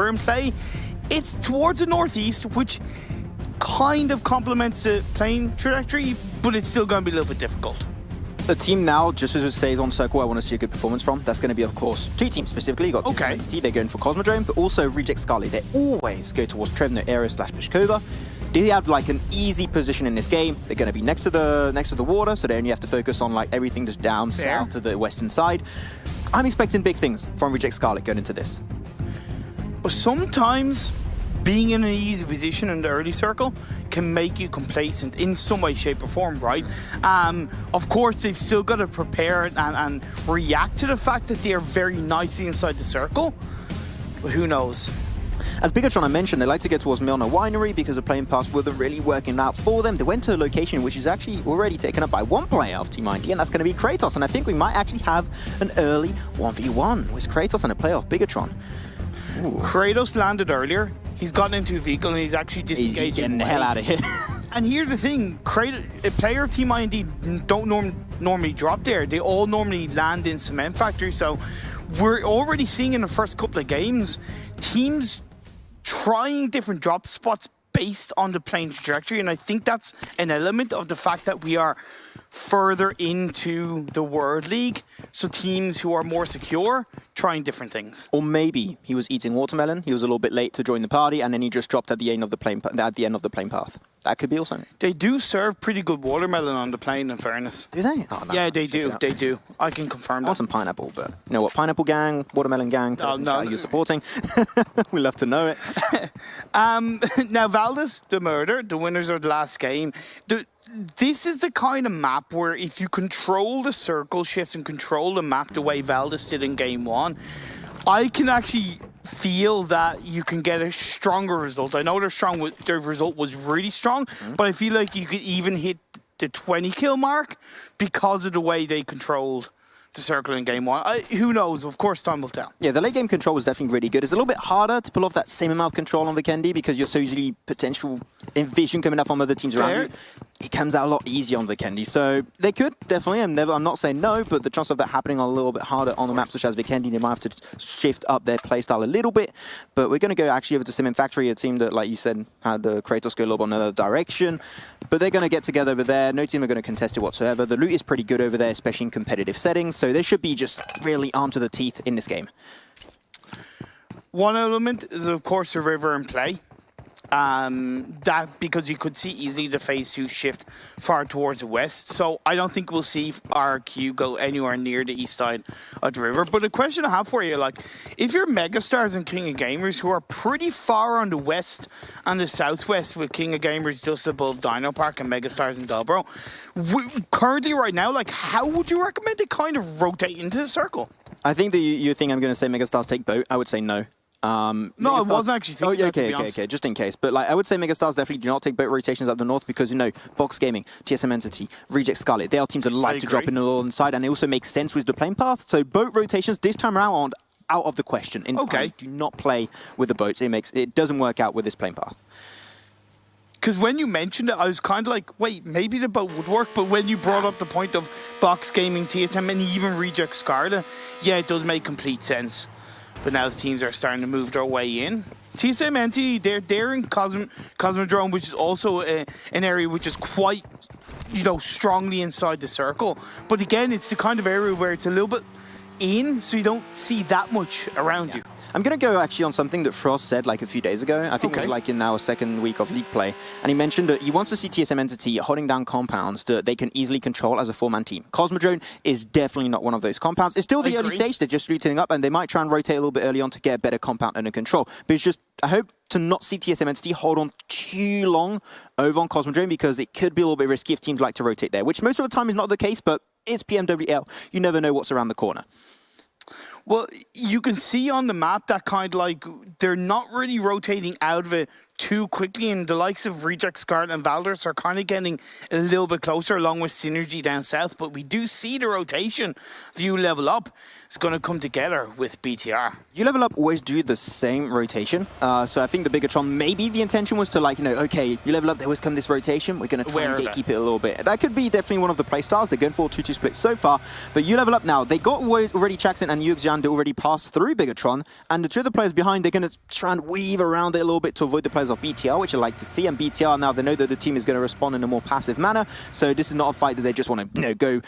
River in play. It's towards the northeast, which kind of complements the playing trajectory, but it's still going to be a little bit difficult. The team now, just as it stays on circle, I want to see a good performance from. That's going to be, of course, two teams specifically. You got TSM, they're going for Cosmodrome, but also Reject Scarlet. They always go towards Trevno area / Peshkova. They have like an easy position in this game. They're going to be next to the water, so they only have to focus on like everything just down south of the western side. I'm expecting big things from Reject Scarlet going into this. But sometimes being in an easy position in the early circle can make you complacent in some way, shape or form, right? Of course, they've still got to prepare and react to the fact that they are very nicely inside the circle, but who knows? As Bigatron I mentioned, they like to go towards Milner Winery because the playing pass wasn't really working out for them. They went to a location which is actually already taken up by one player of Team ID, and that's going to be Kratos. And I think we might actually have an early 1v1 with Kratos and a player of Bigatron. Ooh. Kratos landed earlier. He's gotten into a vehicle and he's actually disengaging. He's getting the hell out of here. And here's the thing, a player of Team IND don't normally drop there. They all normally land in Cement Factory. So we're already seeing in the first couple of games, teams trying different drop spots based on the playing trajectory. And I think that's an element of the fact that we are further into the World League. So teams who are more secure, trying different things. Or maybe he was eating watermelon, he was a little bit late to join the party, and then he just dropped at the end of the plane path. That could be also. They do serve pretty good watermelon on the plane, in fairness. Do they? Oh, no, yeah, they do. They do. I can confirm that. I want some pineapple, but you know what? Pineapple gang, watermelon gang, tell us how you're supporting. We love to know it. Now, Valdez, the murder, the winners of the last game. This is the kind of map where if you control the circle shifts and control the map the way Valdez did in game 1, I can actually feel that you can get a stronger result. I know their result was really strong, but I feel like you could even hit the 20 kill mark because of the way they controlled the circle in game 1. Who knows? Of course, time will tell. Yeah, the late game control was definitely really good. It's a little bit harder to pull off that same amount of control on the Vikendi because you're so usually potential vision coming up from other teams around you. It comes out a lot easier on the Vikendi. So they could definitely, I'm not saying no, but the chance of that happening are a little bit harder on the maps such as Vikendi. They might have to shift up their playstyle a little bit. But we're going to go actually over to Cement Factory, a team that, like you said, had the Kratos go a little bit another direction. But they're going to get together over there. No team are going to contest it whatsoever. The loot is pretty good over there, especially in competitive settings. So they should be just really armed to the teeth in this game. One element is, of course, the river in play. That because you could see easily the phase 2 shift far towards the west. So I don't think we'll see RQ go anywhere near the east side of the river. But the question I have for you, like, if you're Megastars and King of Gamers who are pretty far on the west and the southwest, with King of Gamers just above Dino Park and Megastars and Dobro, currently right now, like, how would you recommend they kind of rotate into the circle? I think that you think I'm going to say Megastars take boat. I would say no. No, I wasn't actually thinking okay, just in case. But like, I would say Megastars definitely do not take boat rotations up the north because, you know, Box Gaming, TSM Entity, Reject Scarlet, they are teams that like to drop in the northern side, and it also makes sense with the plane path. So boat rotations this time around aren't out of the question. I do not play with the boats. It doesn't work out with this plane path. Because when you mentioned it, I was kind of like, wait, maybe the boat would work. But when you brought up the point of Box Gaming, TSM, and even Reject Scarlet, yeah, it does make complete sense. But now teams are starting to move their way in. TSM Entity, they're in Cosmodrome, which is also an area which is quite, you know, strongly inside the circle. But again, it's the kind of area where it's a little bit in, so you don't see that much around you. I'm going to go actually on something that Frost said like a few days ago. I think it was like in our second week of league play. And he mentioned that he wants to see TSM Entity holding down compounds that they can easily control as a 4-man team. Cosmodrome is definitely not one of those compounds. It's still the early stage. They're just routing up, and they might try and rotate a little bit early on to get a better compound under control. But it's just, I hope to not see TSM Entity hold on too long over on Cosmodrome because it could be a little bit risky if teams like to rotate there, which most of the time is not the case, but it's PMWL. You never know what's around the corner. Well, you can see on the map that kind of like they're not really rotating out of it too quickly, and the likes of Reject Scarlet and Valdez are kind of getting a little bit closer along with Synergy down south, but we do see the rotation of You Level Up is going to come together with BTR. You Level Up always do the same rotation, so I think the Bigatron, maybe the intention was to, like, you know, okay, You Level Up, there always come this rotation, we're going to try and gatekeep it a little bit. That could be definitely one of the play styles. They're going for 2-2 splits so far, but You Level Up now, they got already Jackson and Yuxian round, they already passed through Bigatron, and the two of the players behind, they're going to try and weave around it a little bit to avoid the players of BTR, which I like to see. And BTR, now they know that the team is going to respond in a more passive manner, so this is not a fight that they just want to, go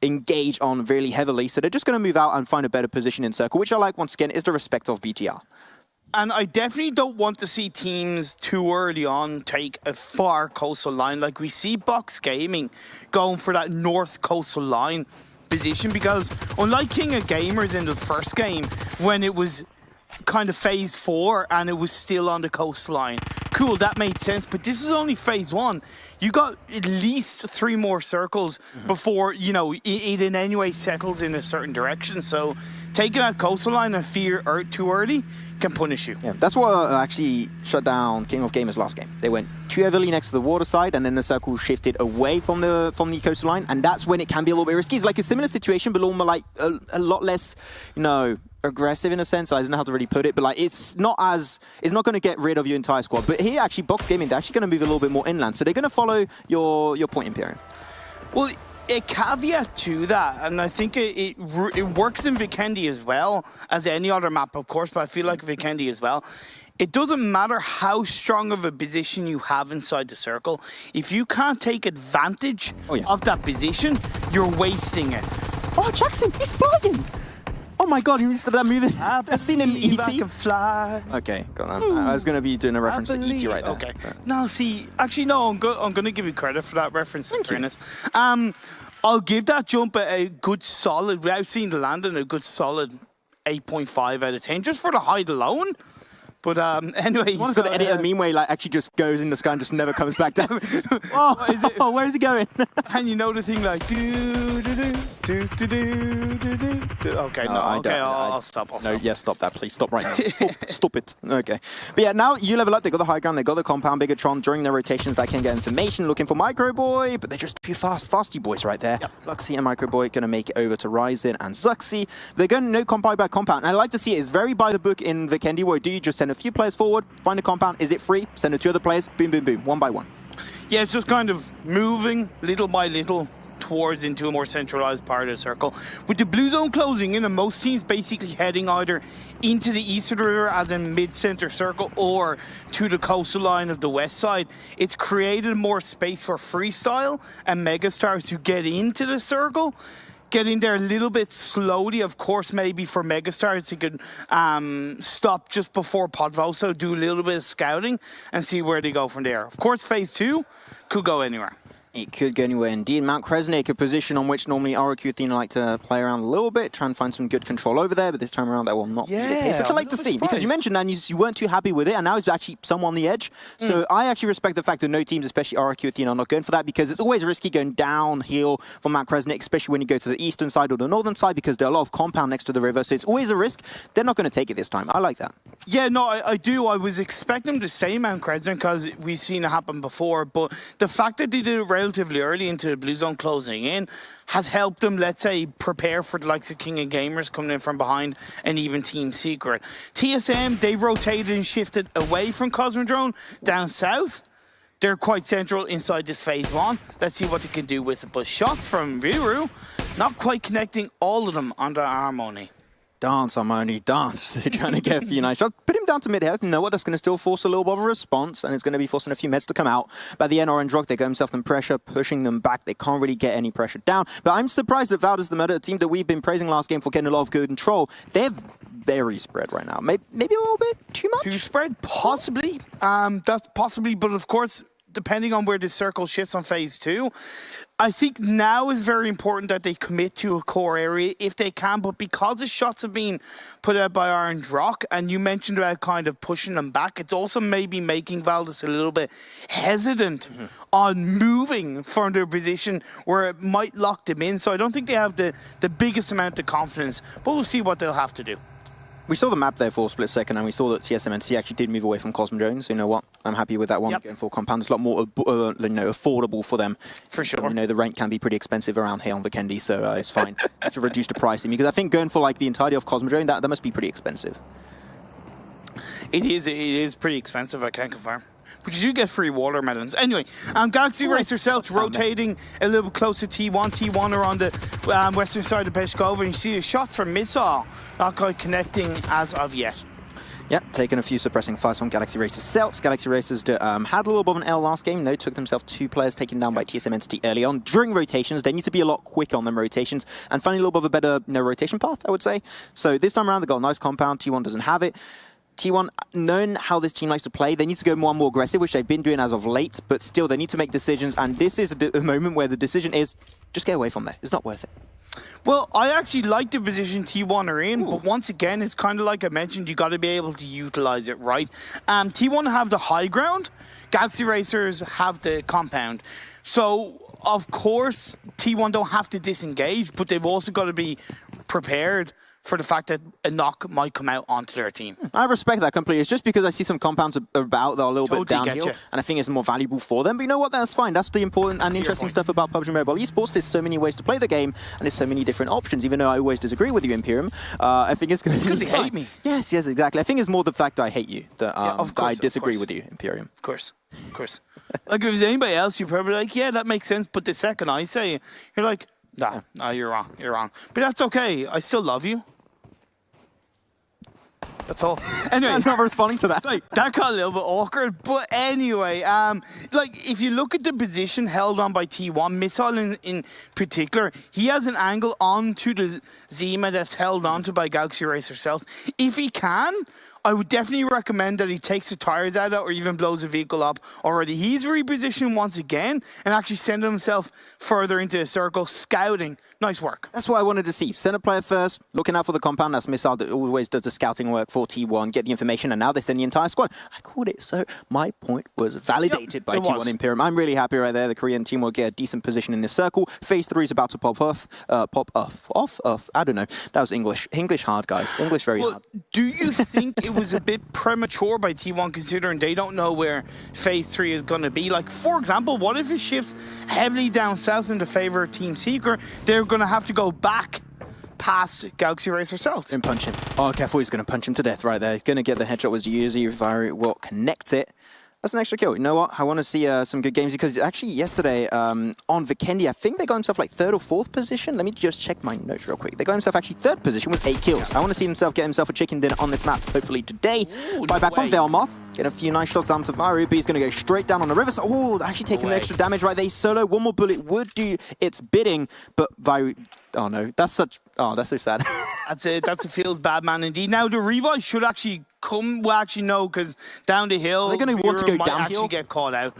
engage on really heavily. So they're just going to move out and find a better position in circle, which I like, once again, is the respect of BTR. And I definitely don't want to see teams too early on take a far coastal line. Like we see Box Gaming going for that north coastal line position, because unlike King of Gamers in the first game, when it was kind of phase 4 and it was still on the coastline, cool, that made sense. But this is only phase 1. You got at least 3 more circles before, it in any way settles in a certain direction. So taking that coastal line and fear too early can punish you. Yeah, that's what actually shut down King of Gamers last game. They went too heavily next to the water side, and then the circle shifted away from the coastal line, and that's when it can be a little bit risky. It's like a similar situation, but almost like a lot less, aggressive in a sense. I don't know how to really put it, but like it's not going to get rid of your entire squad. But here, actually, Box Gaming, they're actually going to move a little bit more inland, so they're going to follow your point, Imperium. Well, a caveat to that, and I think it works in Vikendi as well as any other map, of course, but I feel like Vikendi as well. It doesn't matter how strong of a position you have inside the circle. If you can't take advantage of that position, you're wasting it. Oh, Jackson, he's flying! Oh my god, he started that moving. I've seen him ET. I can fly. Okay, got that. I was going to be doing a reference to ET right there. Okay. No, see, actually, no, I'm going to give you credit for that reference, in fairness. I'll give that jump a good solid, without seeing the landing, a good solid 8.5 out of 10, just for the height alone. But anyway, I'm going to edit a meme where he actually just goes in the sky and just never comes back down. Where is he going? And the thing like Okay, no, I'll stop. Stop that, please. Stop right now. Stop it. Okay. But yeah, now you level up. They got the high ground. They got the compound. Bigatron during their rotations, they can get information looking for Micro Boy, but they're just too fast. Fasty boys right there. Yep. Luxy and Micro Boy going to make it over to Ryzen and Zuxi. They're going no compound by compound. And I like to see it. It's very by the book in Vikendi, where do you just send a few players forward, find a compound, is it free, send it to other players, boom, boom, boom, one by one. Yeah, it's just kind of moving little by little towards into a more centralized part of the circle. With the blue zone closing in, and most teams basically heading either into the east of the river as in mid-center circle or to the coastal line of the west side, it's created more space for Freestyle and Megastars to get into the circle. Getting there a little bit slowly, of course, maybe for Megastars to could stop just before Podvoso, do a little bit of scouting and see where they go from there. Of course, phase 2 could go anywhere. It could go anywhere indeed. Mount Kresnik, a position on which normally ROQ Athena like to play around a little bit, try and find some good control over there, but this time around that will not be the case, which I like to see, because you mentioned that you weren't too happy with it, and now it's actually somewhat on the edge. So I actually respect the fact that no teams, especially ROQ Athena, are not going for that, because it's always risky going downhill from Mount Kresnik, especially when you go to the eastern side or the northern side, because there are a lot of compound next to the river, so it's always a risk. They're not going to take it this time. I like that. Yeah, no, I do. I was expecting them to stay Mount Kresnik because we've seen it happen before, but the fact that they did it relatively early into the blue zone closing in has helped them, let's say, prepare for the likes of King of Gamers coming in from behind, and even Team Secret. TSM, they rotated and shifted away from Cosmodrome down south. They're quite central inside this phase 1. Let's see what they can do with it. But shots from Viru, not quite connecting all of them under Harmony. Dance, Harmony, dance. They're trying to get a few nice shots. Put him down to mid-health. You know what? That's going to still force a little bit of a response, and it's going to be forcing a few meds to come out. By the end, Orange Rock, they get themselves some pressure, pushing them back. They can't really get any pressure down. But I'm surprised that Valda's the Murder team that we've been praising last game for getting a lot of good control. They're very spread right now. Maybe a little bit too much? Too spread? Possibly. That's possibly, but of course, depending on where this circle shifts on phase 2, I think now is very important that they commit to a core area if they can, but because the shots have been put out by Orange Rock, and you mentioned about kind of pushing them back, it's also maybe making Valdez a little bit hesitant on moving from their position where it might lock them in. So I don't think they have the biggest amount of confidence, but we'll see what they'll have to do. We saw the map there for a split second, and we saw that TSMNC actually did move away from Cosmodrome. So you know what? I'm happy with that one. Yep. Getting full compound. It's a lot more affordable for them. For sure. You know, the rent can be pretty expensive around here on Vikendi, so it's fine to reduce the pricing, because I think going for like the entirety of Cosmodrome, that must be pretty expensive. It is pretty expensive, I can confirm. but you do get free watermelons. Anyway, Galaxy Racer Celts rotating a little bit closer to T1. T1 are on the western side of Peshkova, and you see the shots from Missile not quite connecting as of yet. Yeah, taking a few suppressing fires from Galaxy Racers Celts. Galaxy Racers had a little above an L last game. They took themselves 2 players taken down by TSM Entity early on. During rotations, they need to be a lot quicker on them rotations and find a little bit of a better rotation path, I would say. So this time around, they got a nice compound. T1 doesn't have it. T1, knowing how this team likes to play, they need to go more and more aggressive, which they've been doing as of late, but still they need to make decisions, and this is a moment where the decision is, just get away from there. It's not worth it. Well, I actually like the position T1 are in, but once again, it's kind of like I mentioned, you got to be able to utilize it right. T1 have the high ground, Galaxy Racers have the compound. So, of course, T1 don't have to disengage, but they've also got to be prepared for the fact that a knock might come out onto their team. I respect that completely. It's just because I see some compounds about that are a little bit Totally downhill, and I think it's more valuable for them. But you know what? That's fine. That's the important and interesting stuff about PUBG Mobile Esports. There's so many ways to play the game, and there's so many different options. Even though I always disagree with you, Imperium, I think it's going to be because you hate me. Yes, exactly. I think it's more the fact that I hate you, that I disagree with you, Imperium. Of course. Like, if it was anybody else, you'd probably be like, yeah, that makes sense. But the second I say it, you're like, nah, you're wrong. But that's okay. I still love you. That's all. Anyway, I'm not responding to that. Like, that got a little bit awkward, but anyway, like if you look at the position held on by T1, Missile in particular, he has an angle onto the Zima that's held onto by Galaxy Racer Celts. If he can, I would definitely recommend that he takes the tires out of it or even blows the vehicle up already. He's repositioned once again and actually sending himself further into the circle, scouting. Nice work. That's what I wanted to see. Center player first, looking out for the compound. That's Missile that always does the scouting work for T1, get the information, and now they send the entire squad. I called it, so my point was validated by T1 Imperium. I'm really happy right there. The Korean team will get a decent position in this circle. Phase 3 is about to pop off. I don't know. That was English. English hard, guys. English very hard. Do you think it was a bit premature by T1 considering they don't know where Phase 3 is going to be? Like, for example, what if it shifts heavily down south in the favor of Team Seeker? They're going to have to go back past Galaxy Racer Celts. And punch him. Oh, careful, he's going to punch him to death right there. He's going to get the headshot with Yuzi. Viri will connect it. That's an extra kill. You know what? I want to see some good games because actually yesterday on Vikendi, I think they got himself like 3rd or 4th position. Let me just check my notes real quick. They got himself actually 3rd position with 8 kills. I want to see himself get himself a chicken dinner on this map, hopefully today. Buyback from Velmoth. Get a few nice shots down to Varu, but he's going to go straight down on the river. So, oh, actually taking the extra damage right there. He's solo. One more bullet would do its bidding, but Varu... Oh no, that's so sad. That's a feels bad man indeed. Now the revive should actually come. Well, actually no, because down the hill, they're going to want to go downhill. Actually get caught out.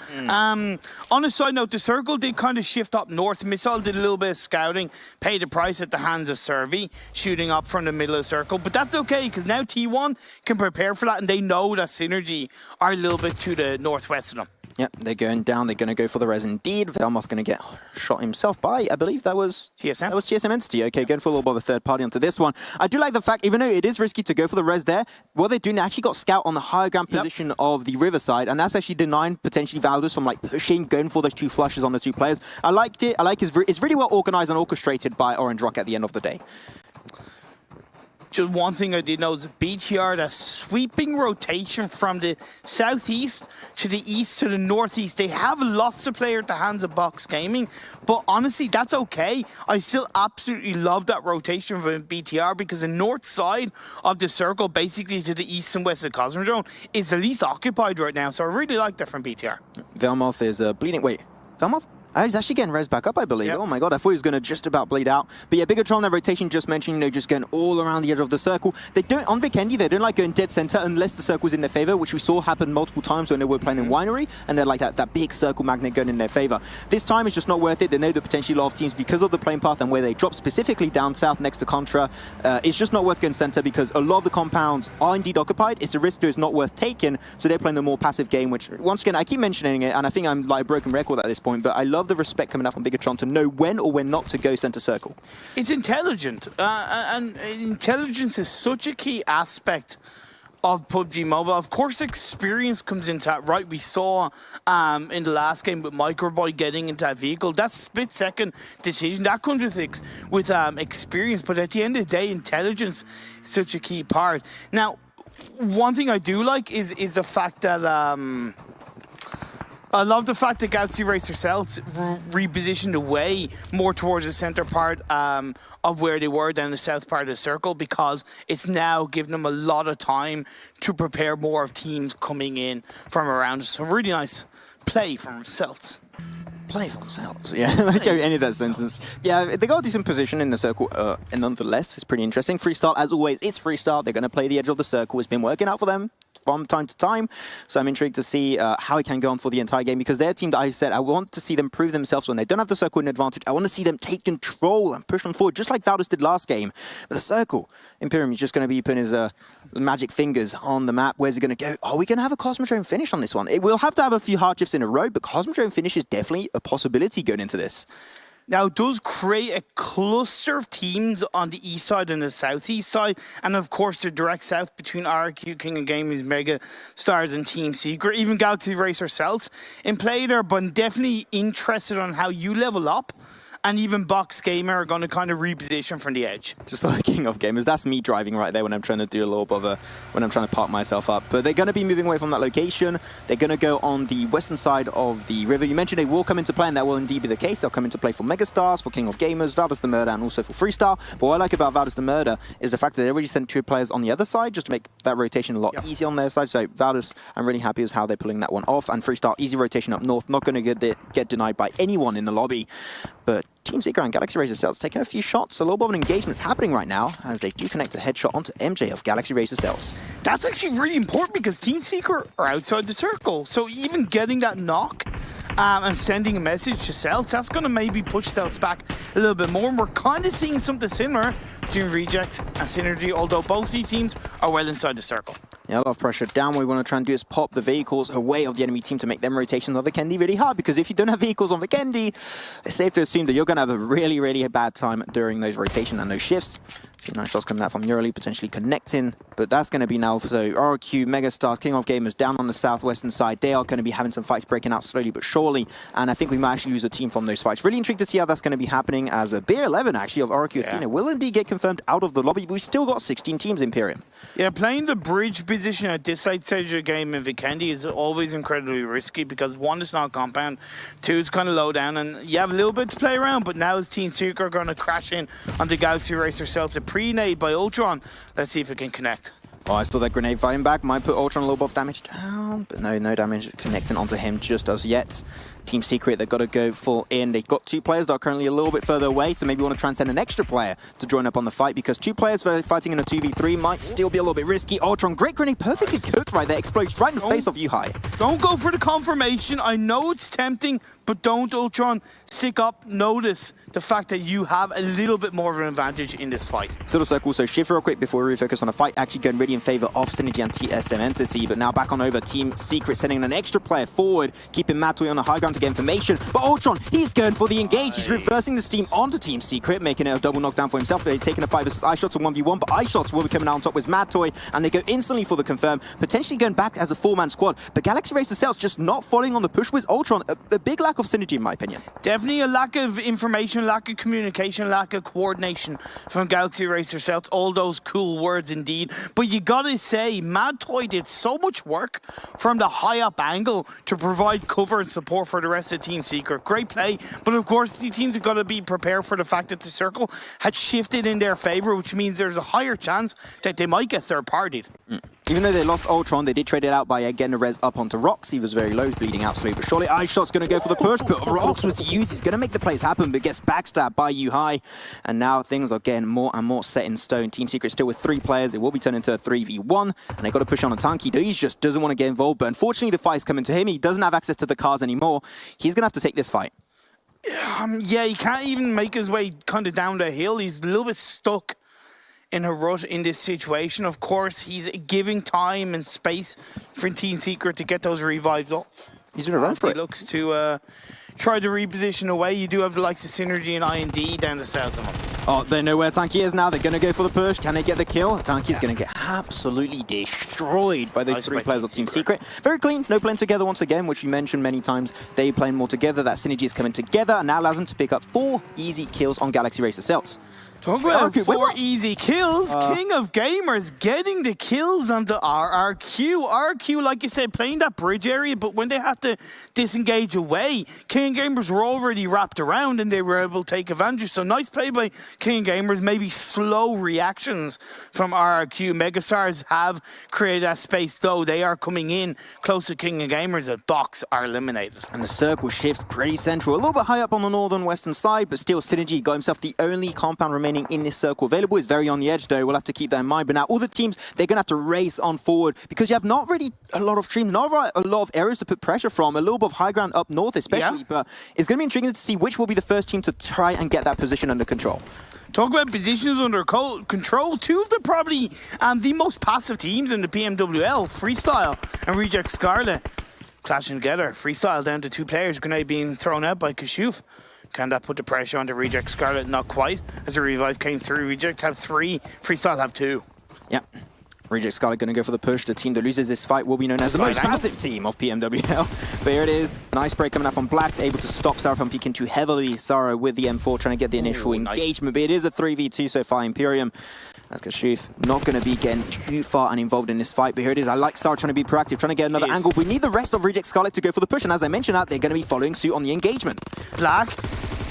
On a side note, the circle did kind of shift up north. Missile did a little bit of scouting, paid a price at the hands of Servi, shooting up from the middle of the circle. But that's okay because now T1 can prepare for that, and they know that Synergy are a little bit to the northwest of them. Yep, they're going down. They're going to go for the res indeed. Velmoth going to get shot himself by, I believe that was TSM. That was TSM Entity. Okay, going for a little bit of a third party onto this one. I do like the fact, even though it is risky to go for the res there, what they're doing, they actually got scout on the higher ground position of the riverside, and that's actually denying potentially Valdus from like pushing, going for those 2 flushes on the 2 players. I liked it. I like it's really well organized and orchestrated by Orange Rock at the end of the day. Just one thing I did know is BTR, that sweeping rotation from the southeast to the east to the northeast. They have lost a player at the hands of Box Gaming, but honestly, that's okay. I still absolutely love that rotation from BTR because the north side of the circle, basically to the east and west of Cosmodrome, is the least occupied right now. So I really like that from BTR. Velmoth is bleeding. Wait, Velmoth? He's actually getting res back up, I believe. Yep. Oh my god, I thought he was going to just about bleed out. But yeah, Bigatron, that rotation just mentioned, you know, just going all around the edge of the circle. They don't, on Vikendi, they don't like going dead center unless the circle's in their favor, which we saw happen multiple times when they were playing in Winery, and they're like that big circle magnet going in their favor. This time, it's just not worth it. They know that potentially a lot of teams, because of the playing path and where they drop specifically down south next to Contra, it's just not worth going center because a lot of the compounds are indeed occupied. It's a risk that is not worth taking, so they're playing the more passive game, which, once again, I keep mentioning it, and I think I'm like a broken record at this point, but I love the respect coming up from Bigatron to know when or when not to go center circle. It's intelligent, and intelligence is such a key aspect of PUBG Mobile. Of course, experience comes into that, right? We saw in the last game with Microboy getting into that vehicle. That split-second decision, that comes with experience, but at the end of the day, intelligence is such a key part. Now, one thing I do like is the fact that I love the fact that Galaxy Racer Celts repositioned away more towards the center part of where they were down the south part of the circle, because it's now giving them a lot of time to prepare more of teams coming in from around. So really nice play from Celts. Play for themselves. Yeah, like any of that sentence. Yeah, they got a decent position in the circle, and nonetheless, it's pretty interesting. Freestyle, as always, it's freestyle. They're going to play the edge of the circle. It's been working out for them from time to time. So I'm intrigued to see how it can go on for the entire game, because their team that I said, I want to see them prove themselves when they don't have the circle in advantage. I want to see them take control and push them forward, just like Valdez did last game. But the circle, Imperium is just going to be putting his magic fingers on the map. Where's it going to go? Are we going to have a Cosmodrome finish on this one? It will have to have a few hard shifts in a row, but Cosmodrome finish is definitely a possibility going into this. Now, it does create a cluster of teams on the east side and the southeast side, and of course the direct south between RQ, King of Gaming's Mega Stars and Team Secret, even Galaxy Racer Celts in play there, but I'm definitely interested on how you level up. And even Box Gamer are going to kind of reposition from the edge. Just like King of Gamers, that's me driving right there when I'm trying to do a little bit of when I'm trying to park myself up. But they're going to be moving away from that location. They're going to go on the western side of the river. You mentioned they will come into play, and that will indeed be the case. They'll come into play for Megastars, for King of Gamers, Valdez the Murder, and also for Freestyle. But what I like about Valdez the Murder is the fact that they already sent 2 players on the other side just to make that rotation a lot easier on their side. So Valdez, I'm really happy with how they're pulling that one off. And Freestyle, easy rotation up north, not going to get denied by anyone in the lobby. But Team Secret and Galaxy Racer Celts taking a few shots. A little bit of an engagement's happening right now as they do connect a headshot onto MJ of Galaxy Racer Celts. That's actually really important because Team Secret are outside the circle. So even getting that knock and sending a message to Celts, that's going to maybe push Celts back a little bit more. And we're kind of seeing something similar between Reject and Synergy, although both these teams are well inside the circle. Yeah, a lot of pressure down. What we want to try and do is pop the vehicles away of the enemy team to make them rotations on Vikendi really hard, because if you don't have vehicles on Vikendi, it's safe to assume that you're going to have a really, really bad time during those rotations and those shifts. Nice shots coming out from Neurally, potentially connecting, but that's going to be now. So RQ, Megastar, King of Gamers down on the southwestern side. They are going to be having some fights breaking out slowly but surely, and I think we might actually lose a team from those fights. Really intrigued to see how that's going to be happening, as a Beer 11 actually of RQ Athena will indeed get confirmed out of the lobby, but we still got 16 teams Imperium. Yeah, playing the bridge position at this late stage of the game in Vikendi is always incredibly risky, because 1, it's not compound, 2, it's kind of low down, and you have a little bit to play around, but now as Team Secret are going to crash in on the Galaxy Racer Celts, a pre-nade by Ultron. Let's see if it can connect. Oh, I saw that grenade fighting back. Might put Ultron a little bit of damage down, but no damage connecting onto him just as yet. Team Secret, they've got to go full in. They've got 2 players that are currently a little bit further away, so maybe want to try and send an extra player to join up on the fight, because 2 players fighting in a 2v3 might still be a little bit risky. Ultron, great grenade, perfectly cooked right there, explodes right in the face of Yuhai. Don't go for the confirmation. I know it's tempting, but don't, Ultron. Stick up, notice the fact that you have a little bit more of an advantage in this fight. Sort of circle, so shift real quick before we refocus on the fight. Actually going really in favor of Synergy and TSM Entity, but now back on over. Team Secret sending an extra player forward, keeping Matoy on the high ground to get information. But Ultron, he's going for the engage. He's reversing the steam onto Team Secret, making it a double knockdown for himself. They're taking a 5 versus iShots on 1v1, but iShots will be coming out on top with Matoy, and they go instantly for the confirm, potentially going back as a 4-man squad. But Galaxy Racer Celts just not following on the push with Ultron. A big lack of synergy, in my opinion. Definitely a lack of information, lack of communication, lack of coordination from Galaxy Racer Celts. All those cool words indeed. But you gotta say, Matoy did so much work from the high up angle to provide cover and support for the rest of Team Secret. Great play, but of course the teams have got to be prepared for the fact that the circle had shifted in their favor, which means there's a higher chance that they might get third-partied. Even though they lost Ultron, they did trade it out by getting a res up onto Rox. He was very low, bleeding out slowly, but surely iShot's going to go for the push, but Rox was to use. He's going to make the plays happen, but gets backstabbed by Yuhai, and now things are getting more and more set in stone. Team Secret still with 3 players. It will be turned into a 3v1, and they got to push on a Tanky. He just doesn't want to get involved, but unfortunately the fight's coming to him. He doesn't have access to the cars anymore. He's going to have to take this fight. Yeah, he can't even make his way kind of down the hill. He's a little bit stuck in a rut in this situation. Of course, he's giving time and space for Team Secret to get those revives off. He's going to run for it. He looks to try to reposition away. You do have the likes of Synergy and IND down the south of him. Oh, they know where Tanky is now. They're going to go for the push. Can they get the kill? Tanky's going to get absolutely destroyed by those 3 players of Team Secret. Very clean. No playing together once again, which we mentioned many times. They playing more together. That synergy is coming together, and now allows them to pick up 4 easy kills on Galaxy Racer Celts. Talk about Okay, wait, 4 what? easy kills. King of Gamers getting the kills on the RRQ. RRQ, like you said, playing that bridge area, but when they had to disengage away, King of Gamers were already wrapped around and they were able to take advantage. So nice play by King of Gamers. Maybe slow reactions from RRQ. Megastars have created that space, though. They are coming in close to King of Gamers. The box are eliminated. And the circle shifts pretty central. A little bit high up on the northern western side, but still Synergy got himself the only compound remaining in this circle available. Is very on the edge, though. We'll have to keep that in mind. But now all the teams, they're going to have to race on forward because you have not really a lot of teams, not a lot of areas to put pressure from. A little bit of high ground up north especially. Yeah. But it's going to be intriguing to see which will be the first team to try and get that position under control. Talk about positions under control. Two of the probably the most passive teams in the PMWL, Freestyle and Reject Scarlet, clashing together. Freestyle down to 2 players. Grenade being thrown out by Kashuf. Can that put the pressure on the Reject Scarlet? Not quite. As the revive came through, Reject have 3, Freestyle have 2. Yep. Reject Scarlet going to go for the push. The team that loses this fight will be known as the most passive team of PMWL. But here it is. Nice break coming out from Black, able to stop Sarah from peeking too heavily. Sarah with the M4 trying to get the initial engagement. But it is a 3v2 so far. Imperium, as Kashif, not going to be getting too far and involved in this fight. But here it is. I like Sarah trying to be proactive, trying to get another angle. We need the rest of Reject Scarlet to go for the push. And as I mentioned that, they're going to be following suit on the engagement. Black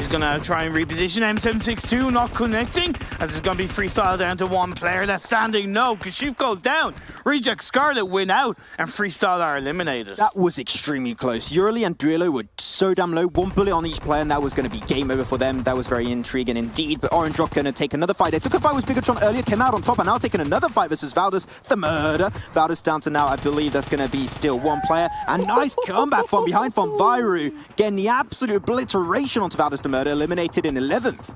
is going to try and reposition. M762 not connecting, as it's going to be Freestyle down to 1 player that's standing. No, Kashif goes down. Reject Scarlet win out, and Freestyle are eliminated. That was extremely close. Yurli and Duelo were so damn low. 1 bullet on each player, and that was going to be game over for them. That was very intriguing indeed. But Orange Rock going to take another fight. They took a fight with Bigatron earlier, came out on top, and now taking another fight versus Valdez, the murder. Valdez down to now, I believe that's going to be still 1 player. And nice comeback from behind from Viru, getting the absolute obliteration onto Valdez, the murder, eliminated in 11th.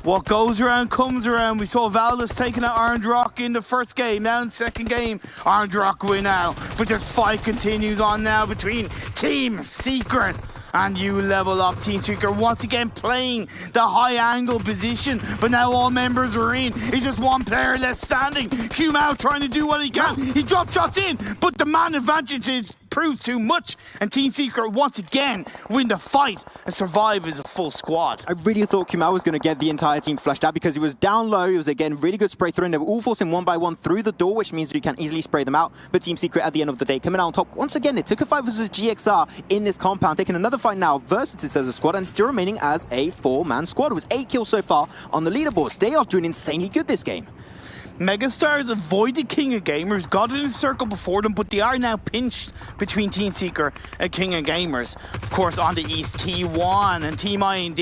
What goes around comes around. We saw Valdez taking out Orange Rock in the first game. Now in the second game, Orange Rock win out. But this fight continues on now between Team Secret and you level up. Team Secret once again playing the high angle position, but now all members are in. It's just 1 player left standing. Pmwl trying to do what he can. He drop shots in, but the man advantage is proved too much, and Team Secret once again win the fight and survive as a full squad. I really thought Pmwl was going to get the entire team flushed out because he was down low. It was again really good spray through, and they were all forcing 1 by 1 through the door, which means that you can easily spray them out. But Team Secret at the end of the day coming out on top once again. They took a fight versus GXR in this compound, taking another fight now versus as a squad, and still remaining as a 4-man squad. It was 8 kills so far on the leaderboards. They are doing insanely good this game. Megastars avoided King of Gamers, got it in a circle before them, but they are now pinched between Team Seeker and King of Gamers. Of course, on the east, T1 and Team IND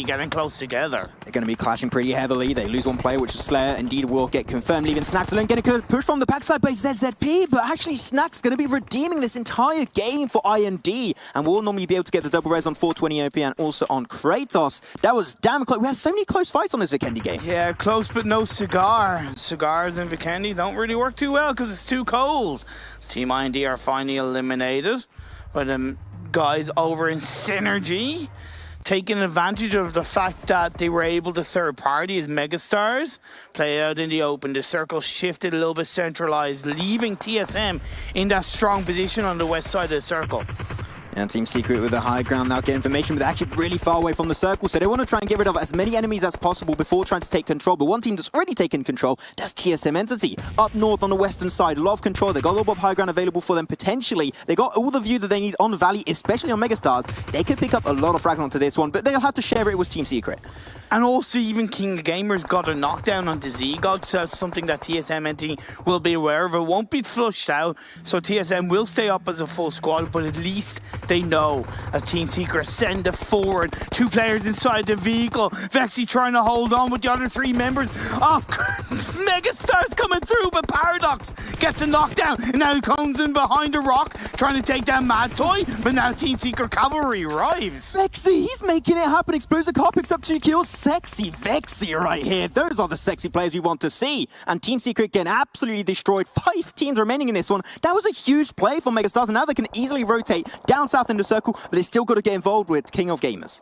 getting close together. They're going to be clashing pretty heavily. They lose 1 player, which is Slayer. Indeed will get confirmed, leaving Snacks alone. Getting a push from the backside by ZZP, but actually Snacks going to be redeeming this entire game for IND, and we'll normally be able to get the double res on 420 OP and also on Kratos. That was damn close. We had so many close fights on this Vikendi game. Yeah, close but no cigar. Cigars in Vikendi don't really work too well because it's too cold. As Team IND are finally eliminated by the guys over in Synergy, taking advantage of the fact that they were able to third party as Megastars play out in the open. The circle shifted a little bit centralized, leaving TSM in that strong position on the west side of the circle. And Team Secret with the high ground now get information, but they're actually really far away from the circle, so they want to try and get rid of as many enemies as possible before trying to take control. But one team that's already taken control, that's TSM Entity. Up north on the western side, a lot of control. They got a little bit of high ground available for them potentially. They got all the view that they need on the Valley, especially on Megastars. They could pick up a lot of frags onto this one, but they'll have to share it with Team Secret. And also even King of Gamers got a knockdown on the Z-God, so that's something that TSM Entity will be aware of. It won't be flushed out, so TSM will stay up as a full squad, but at least they know as Team Secret send it forward. 2 players inside the vehicle. Vexy trying to hold on with the other 3 members. Oh, Megastars coming through, but Paradox gets a knockdown, and now he comes in behind a rock, trying to take down Mad Toy, but now Team Secret Cavalry arrives. Vexy, he's making it happen. Explosive car picks up 2 kills. Sexy Vexy right here. Those are the sexy players we want to see. And Team Secret getting absolutely destroyed. 5 teams remaining in this one. That was a huge play for Megastars, and now they can easily rotate down south in the circle, but they still got to get involved with King of Gamers.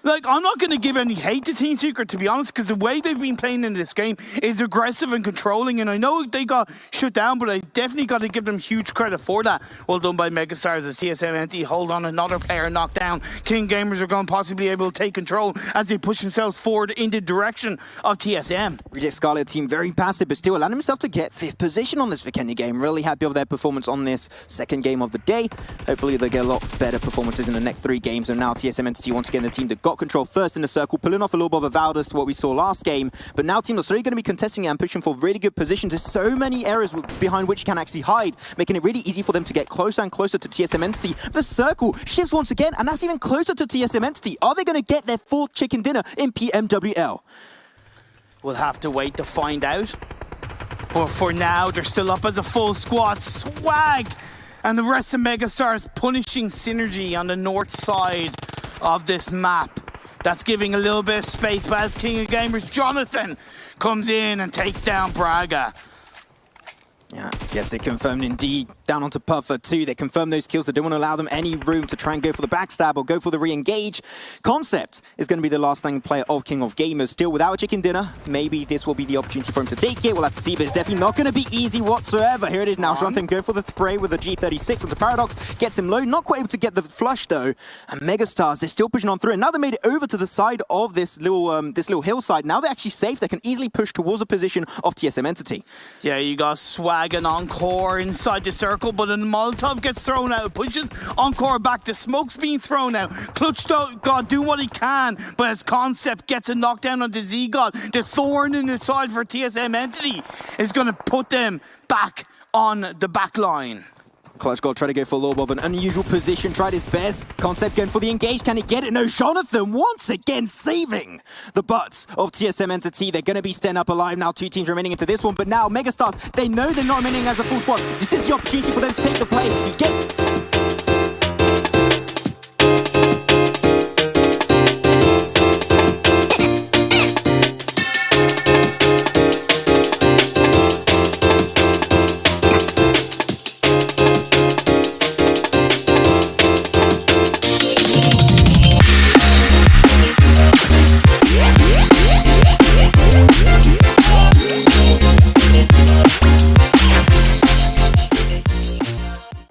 Like, I'm not going to give any hate to Team Secret, to be honest, because the way they've been playing in this game is aggressive and controlling, and I know they got shut down, but I definitely got to give them huge credit for that. Well done by Megastars as TSM Entity hold on another player knocked down. King Gamers are going to possibly able to take control as they push themselves forward in the direction of TSM. Reject Scarlet team very passive, but still allowing himself to get 5th position on this Vikendi game. Really happy with their performance on this second game of the day. Hopefully they'll get a lot better performances in the next 3 games. And now TSM Entity once again the team that got control first in the circle, pulling off a little bit of a Valdas to what we saw last game. But now Team Lost are going to be contesting it and pushing for really good positions. There's so many areas behind which you can actually hide, making it really easy for them to get closer and closer to TSM Entity. The circle shifts once again, and that's even closer to TSM Entity. Are they going to get their 4th chicken dinner in PMWL? We'll have to wait to find out. But for now, they're still up as a full squad. Swag! And the rest of Megastars punishing Synergy on the north side of this map. That's giving a little bit of space, but as King of Gamers, Jonathan comes in and takes down Braga. Yeah, yes, they confirmed indeed. Down onto Puffer too. They confirmed those kills. They don't want to allow them any room to try and go for the backstab or go for the re-engage. Concept is going to be the last thing player of King of Gamers. Still without a chicken dinner. Maybe this will be the opportunity for him to take it. We'll have to see, but it's definitely not going to be easy whatsoever. Here it is now. Jonathan going for the spray with the G36 and the Paradox. Gets him low. Not quite able to get the flush though. And Megastars, they're still pushing on through. And now they made it over to the side of this little hillside. Now they're actually safe. They can easily push towards the position of TSM Entity. Yeah, you got Swag and Encore inside the circle, but a Molotov gets thrown out. Pushes Encore back. The smoke's being thrown out. Clutch God doing what he can, but as Concept gets a knockdown on the Z-God, the thorn in the side for TSM Entity is going to put them back on the back line. Clutch God try to go for a little bit of an unusual position, tried his best. Concept going for the engage, can he get it? No, Jonathan once again saving the butts of TSM Entity. They're going to be staying up alive now, 2 teams remaining into this one, but now Megastars, they know they're not remaining as a full squad. This is the opportunity for them to take the play. He gets